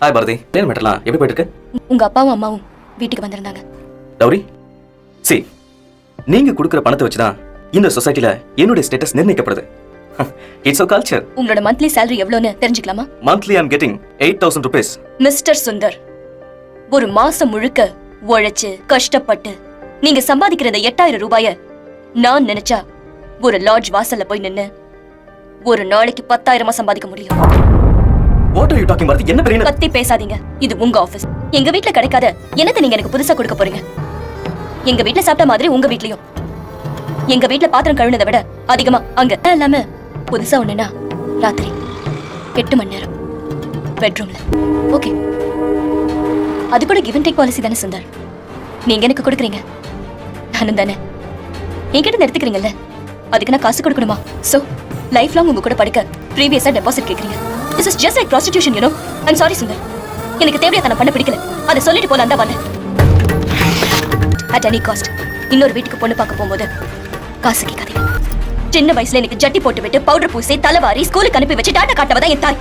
Hi Bharathi, plane மேட்டர்லாம் எப்படி போயிட்டு இருக்கு? உங்க அப்பாவும் அம்மாவும் வீட்டுக்கு வந்திருந்தாங்க. கௌரி, சி, நீங்க கொடுக்குற பணத்தை வச்சுதான் இந்த சொசைட்டில என்னுடைய ஸ்டேட்டஸ் நிர்ணயிக்கப்படுது. It's a culture. உங்களோட மந்த்லி salary எவ்வளவுன்னு தெரிஞ்சுக்கலாமா? Monthly I'm getting 8,000 rupees. Mister Sundar, ஒரு மாசம் முழுக்க உழைச்சு கஷ்டப்பட்டு நீங்க சம்பாதிக்கிற இந்த 8,000 ரூபாய நான் நினைச்சா ஒரு லாட்ஜ் வாசல்ல போய் நின்னு ஒரு நாளைக்கு 10,000 சம்பாதிக்க முடியும். What are you talking about? என்ன பெரிய கத்தி பேசாதீங்க. இது உங்க ஆபீஸ். எங்க வீட்ல கிடைக்காத என்னத்தை நீங்க எனக்கு புதுசா கொடுக்க போறீங்க? எங்க வீட்ல சாப்பிட்ட மாதிரி உங்க வீட்லயும். எங்க வீட்ல பாத்திரம் கழுவுனதை விட அதிகமா அங்க எல்லாமே புதுசா ஒண்ணுனா ராத்திரி 8 மணி நேரம் பெட்ரூம்ல. ஓகே, அது கூட கிவ் அண்ட் டேக் பாலிசி தானே சுந்தர்? நீங்க எனக்கு கொடுக்குறீங்க, நானும் தானே என்கிட்ட எடுத்துக்கிறீங்கல்ல, அதுக்கு நான் காசு கொடுக்கணுமா? சோ லைஃப் லாங் உங்க கூட படிக்க ப்ரீவியஸா டெபாசிட் கேக்குறீங்க. This is just like prostitution, you know. I'm sorry Sundar, எனக்கு தேவையா தன பண்ண பிடிக்கல. அதை சொல்லிட்டு போலாம் தான் வந்தேன். At any cost இன்னொரு வீட்டுக்கு பொண்ணு பார்க்க போகும்போது காசு கேட்காதீங்க. சின்ன வயசுல எனக்கு ஜட்டி போட்டு விட்டு பவுடர் பூசி தலைவாரி ஸ்கூலுக்கு அனுப்பி வச்சு டாட்டா காட்டவதான் என் தாய்.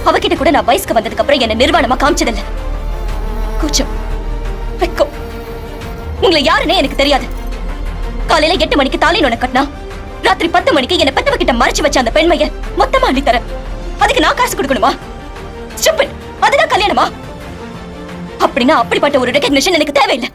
அவகிட்ட கூட நான் வயசுக்கு வந்ததுக்கு அப்புறம் என்ன நிர்வாணமா காமிச்சதில்லை. கூச்சம், வெக்கம், உங்களை யாருன்னே எனக்கு தெரியாது. காலையில 8 மணிக்கு தாலி நுண கட்டினா ராத்திரி 10 மணிக்கு என்ன பெத்தவகிட்ட மறைச்சு வச்ச அந்த பெண்மைய மொத்தமா அள்ளி தர அதுக்கு நான் காசு கொடுக்கணுமா? ஸ்டூபிட், அதுதான் கல்யாணமா? அப்படின்னா அப்படிப்பட்ட ஒரு ரெகக்னிஷன் எனக்கு தேவையில்லை.